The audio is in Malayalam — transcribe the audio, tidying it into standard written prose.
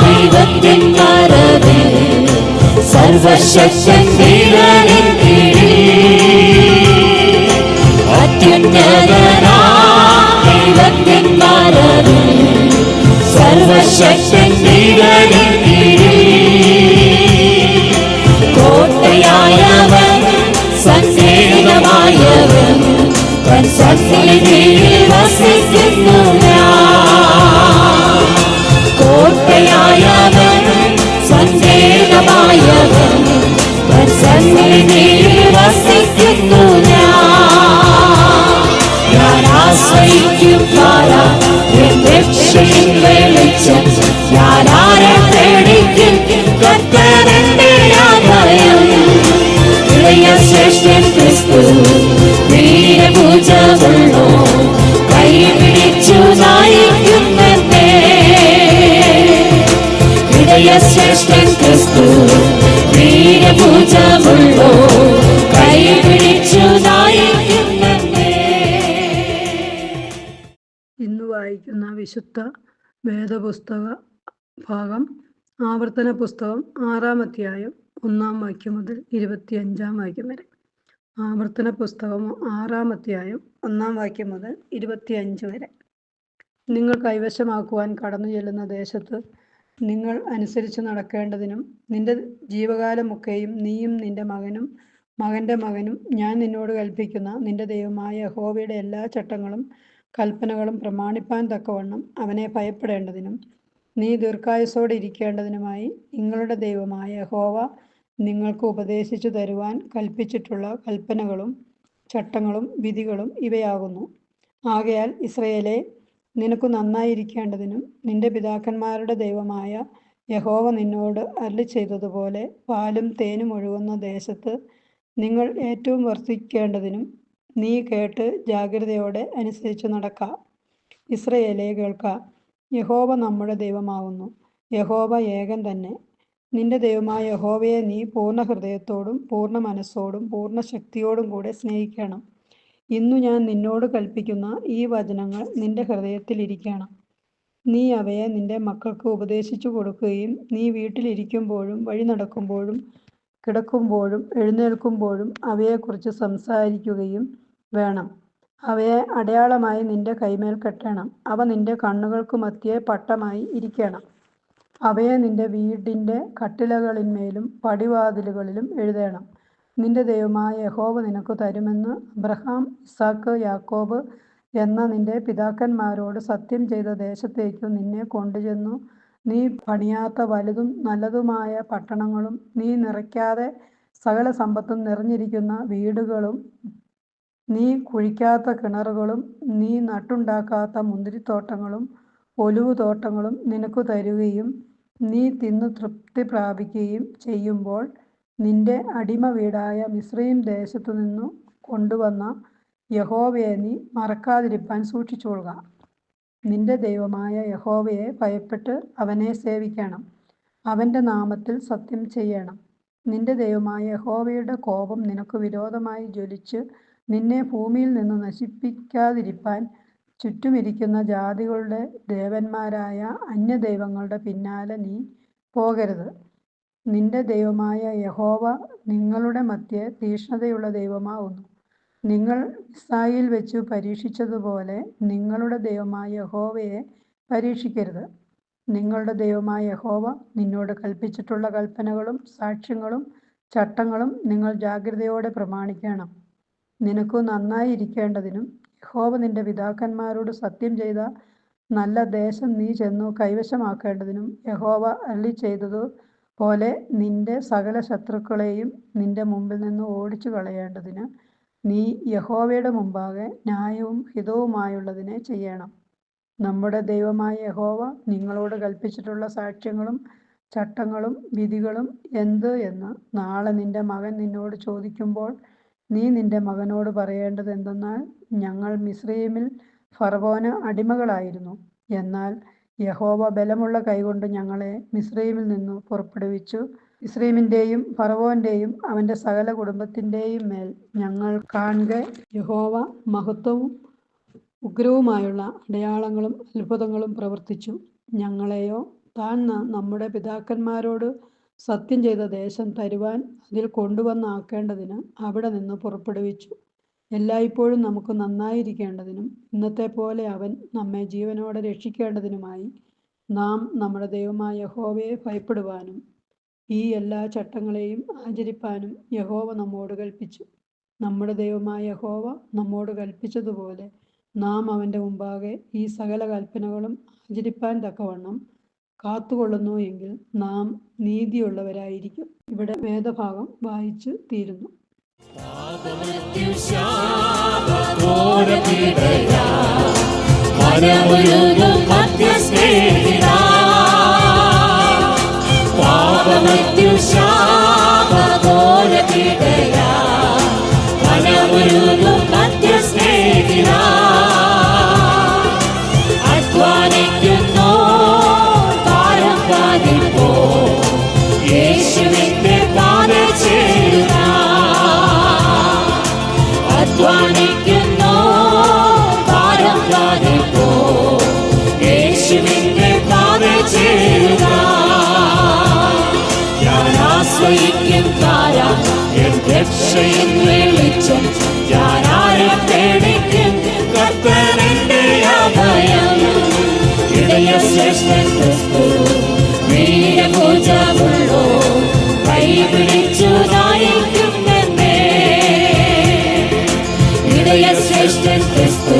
ദൈവത്തിൻ വരവിൽ സർവശക്തൻ വീരനിൻ കീഴിൽ അത്യുന്നതനാം ദൈവത്തിൻ വരവിൽ സർവശക്തൻ വീരനിൻ കീഴിൽ കോട്ടയായവൻ സങ്കേതമായവൻ തൻ സന്നിധിയിൽ വസിക്കുന്നു ഞാൻ. കോട്ടയായവൻ സങ്കേതമായവൻ തൻ സന്നിധിയിൽ വസിക്കുന്നു ഞാൻ ആശ്രയിക്കും പാറ എൻ രക്ഷയിൻ വെളിച്ചം ഞാൻ ആരെ പേടിക്കും കർത്താവിന്റെ ആശ്രയം ഇളയ ശ്രേഷ്ഠൻ ക്രിസ്തു വീരഭുജമുള്ളോ കൈ പിടിച്ചു നയിക്കുന്നെന്നെ ഇളയ ശ്രേഷ്ഠൻ ക്രിസ്തു വീരഭുജമുള്ളോ കൈ പിടിച്ചു നയിക്കുന്നെന്നെ. ഇന്ന് വായിക്കുന്ന വിശുദ്ധ വേദപുസ്തക ഭാഗം ആവർത്തന പുസ്തകം 6-ാം അധ്യായം 1-ാം വാക്യം മുതൽ 25-ാം വാക്യം വരെ. ആവർത്തന പുസ്തകം 6-ാം അധ്യായം 1-ാം വാക്യം മുതൽ 25 വരെ. നിങ്ങൾ കൈവശമാക്കുവാൻ കടന്നു ചെല്ലുന്ന ദേശത്ത് നിങ്ങൾ അനുസരിച്ച് നടക്കേണ്ടതിനും നിന്റെ ജീവകാലമൊക്കെയും നീയും നിന്റെ മകനും മകൻ്റെ മകനും ഞാൻ നിന്നോട് കൽപ്പിക്കുന്ന നിന്റെ ദൈവമായ യഹോവയുടെ എല്ലാ ചട്ടങ്ങളും കൽപ്പനകളും പ്രമാണിപ്പാൻ തക്കവണ്ണം അവനെ ഭയപ്പെടേണ്ടതിനും നീ ദീർഘായുസ്സോടെ ഇരിക്കേണ്ടതിനുമായി നിങ്ങളുടെ ദൈവമായ യഹോവ നിങ്ങൾക്ക് ഉപദേശിച്ചു തരുവാൻ കൽപ്പിച്ചിട്ടുള്ള കൽപ്പനകളും ചട്ടങ്ങളും വിധികളും ഇവയാകുന്നു. ആകയാൽ ഇസ്രായേലേ, നിനക്ക് നന്നായിരിക്കേണ്ടതിനും നിന്റെ പിതാക്കന്മാരുടെ ദൈവമായ യഹോവ നിന്നോട് അരുളിച്ചെയ്തതുപോലെ പാലും തേനും ഒഴുകുന്ന ദേശത്ത് നിങ്ങൾ ഏറ്റവും വർദ്ധിക്കേണ്ടതിനും നീ കേട്ട് ജാഗ്രതയോടെ അനുസരിച്ച് നടക്കാം. ഇസ്രായേലേ, കേൾക്ക, യഹോവ നമ്മുടെ ദൈവമാകുന്നു. യഹോവ ഏകൻ തന്നെ. നിന്റെ ദൈവമായ യഹോവയെ നീ പൂർണ്ണ ഹൃദയത്തോടും പൂർണ്ണ മനസ്സോടും പൂർണ്ണ ശക്തിയോടും കൂടെ സ്നേഹിക്കണം. ഇന്നു ഞാൻ നിന്നോട് കൽപ്പിക്കുന്ന ഈ വചനങ്ങൾ നിന്റെ ഹൃദയത്തിൽ ഇരിക്കണം. നീ അവയെ നിന്റെ മക്കൾക്ക് ഉപദേശിച്ചു കൊടുക്കുകയും നീ വീട്ടിലിരിക്കുമ്പോഴും വഴി നടക്കുമ്പോഴും കിടക്കുമ്പോഴും എഴുന്നേൽക്കുമ്പോഴും അവയെക്കുറിച്ച് സംസാരിക്കുകയും വേണം. അവയെ അടയാളമായി നിന്റെ കൈമേൽ കെട്ടണം. അവ നിന്റെ കണ്ണുകൾക്ക് മധ്യേ പട്ടമായി ഇരിക്കണം. അവയെ നിന്റെ വീടിൻ്റെ കട്ടിലകളിന്മേലും പടിവാതിലുകളിലും എഴുതേണം. നിന്റെ ദൈവമായ യഹോവ നിനക്ക് തരുമെന്ന് അബ്രഹാം, ഇസാക്ക്, യാക്കോബ് എന്ന നിന്റെ പിതാക്കന്മാരോട് സത്യം ചെയ്ത ദേശത്തേക്കു നിന്നെ കൊണ്ടുചെന്നു നീ പണിയാത്ത വലുതും നല്ലതുമായ പട്ടണങ്ങളും നീ നിറയ്ക്കാതെ സകല സമ്പത്തും നിറഞ്ഞിരിക്കുന്ന വീടുകളും നീ കുഴിക്കാത്ത കിണറുകളും നീ നട്ടുണ്ടാക്കാത്ത മുന്തിരിത്തോട്ടങ്ങളും ഒലിവുതോട്ടങ്ങളും നിനക്ക് തരുകയും നീ തിന്നു തൃപ്തി പ്രാപിക്കുകയും ചെയ്യുമ്പോൾ നിന്റെ അടിമ വീടായ മിസ്രയീം ദേശത്തു നിന്നു കൊണ്ടുവന്ന യഹോവയെ നീ മറക്കാതിരിപ്പാൻ സൂക്ഷിച്ചുകൊള്ളുക. നിന്റെ ദൈവമായ യഹോവയെ ഭയപ്പെട്ട് അവനെ സേവിക്കണം. അവൻ്റെ നാമത്തിൽ സത്യം ചെയ്യണം. നിന്റെ ദൈവമായ യഹോവയുടെ കോപം നിനക്ക് വിരോധമായി ജ്വലിച്ച് നിന്നെ ഭൂമിയിൽ നിന്ന് നശിപ്പിക്കാതിരിപ്പാൻ ചുറ്റുമിരിക്കുന്ന ജാതികളുടെ ദേവന്മാരായ അന്യദൈവങ്ങളുടെ പിന്നാലെ നീ പോകരുത്. നിന്റെ ദൈവമായ യഹോവ നിങ്ങളുടെ മധ്യേ തീക്ഷ്ണതയുള്ള ദൈവമാകുന്നു. നിങ്ങൾ മിസ്രയീമിൽ വെച്ചു പരീക്ഷിച്ചതുപോലെ നിങ്ങളുടെ ദൈവമായ യഹോവയെ പരീക്ഷിക്കരുത്. നിങ്ങളുടെ ദൈവമായ യഹോവ നിന്നോട് കൽപ്പിച്ചിട്ടുള്ള കൽപ്പനകളും സാക്ഷ്യങ്ങളും ചട്ടങ്ങളും നിങ്ങൾ ജാഗ്രതയോടെ പ്രമാണിക്കണം. നിനക്ക് നന്നായിരിക്കേണ്ടതിനും യഹോവ നിന്റെ പിതാക്കന്മാരോട് സത്യം ചെയ്ത നല്ല ദേശം നീ ചെന്നു കൈവശമാക്കേണ്ടതിനും യഹോവ അരുളിച്ചെയ്തതുപോലെ നിന്റെ സകല ശത്രുക്കളെയും നിന്റെ മുമ്പിൽ നിന്ന് ഓടിച്ചു കളയേണ്ടതിന് നീ യഹോവയുടെ മുമ്പാകെ ന്യായവും ഹിതവുമായുള്ളതിനെ ചെയ്യണം. നമ്മുടെ ദൈവമായ യഹോവ നിങ്ങളോട് കൽപ്പിച്ചിട്ടുള്ള സാക്ഷ്യങ്ങളും ചട്ടങ്ങളും വിധികളും എന്ത് എന്ന് നാളെ നിന്റെ മകൻ നിന്നോട് ചോദിക്കുമ്പോൾ നീ നിന്റെ മകനോട് പറയേണ്ടത് എന്തെന്നാൽ, ഞങ്ങൾ മിസ്രയീമിൽ ഫറവോന് അടിമകളായിരുന്നു. എന്നാൽ യഹോവ ബലമുള്ള കൈകൊണ്ട് ഞങ്ങളെ മിസ്രയീമിൽ നിന്നു പുറപ്പെടുവിച്ചു. മിസ്രയീമിൻ്റെയും ഫറവോൻ്റെയും അവൻ്റെ സകല കുടുംബത്തിൻ്റെയും മേൽ ഞങ്ങൾ കാണെ യഹോവ മഹത്വവും ഉഗ്രവുമായുള്ള അടയാളങ്ങളും അത്ഭുതങ്ങളും പ്രവർത്തിച്ചു. ഞങ്ങളെയോ താൻ നമ്മുടെ പിതാക്കന്മാരോട് സത്യം ചെയ്ത ദേശം തരുവാൻ അതിൽ കൊണ്ടുവന്നാക്കേണ്ടതിന് അവിടെ നിന്ന് പുറപ്പെടുവിച്ചു. എല്ലായ്പ്പോഴും നമുക്ക് നന്നായിരിക്കേണ്ടതിനും ഇന്നത്തെ പോലെ അവൻ നമ്മെ ജീവനോടെ രക്ഷിക്കേണ്ടതിനുമായി നാം നമ്മുടെ ദൈവമായ യഹോവയെ ഭയപ്പെടുവാനും ഈ എല്ലാ ചട്ടങ്ങളെയും ആചരിപ്പാനും യഹോവ നമ്മോട് കൽപ്പിച്ചു. നമ്മുടെ ദൈവമായ യഹോവ നമ്മോട് കൽപ്പിച്ചതുപോലെ നാം അവൻ്റെ മുമ്പാകെ ഈ സകല കൽപ്പനകളും ആചരിപ്പാൻ തക്കവണ്ണം കാത്തുകൊള്ളുന്നു എങ്കിൽ നാം നീതിയുള്ളവരായിരിക്കും. ഇവിടെ വേദഭാഗം വായിച്ചു തീരുന്നു. അധ്വാനിക്കുന്നു യേശുവിന്റെ പാത ചേരുക. അധ്വാനിക്കുന്നു ഭാരം വാദിപ്പോ യേശുവിന്റെ പാത ചേരുക. ഞാൻ ആശ്രയിക്കും താരം എൻ രക്ഷയും വെളിച്ചം. ഞാൻ ആരെ പേടിക്കും? കർത്തനെന്റെ അഭയം. ഇടയ ശ്രേഷ്ഠൻ ക്രിസ്തു വീരഭുജമുള്ളോ കൈപിടിച്ചു നയിക്കുന്നെന്നേ. ഇടയ ശ്രേഷ്ഠൻ ക്രിസ്തു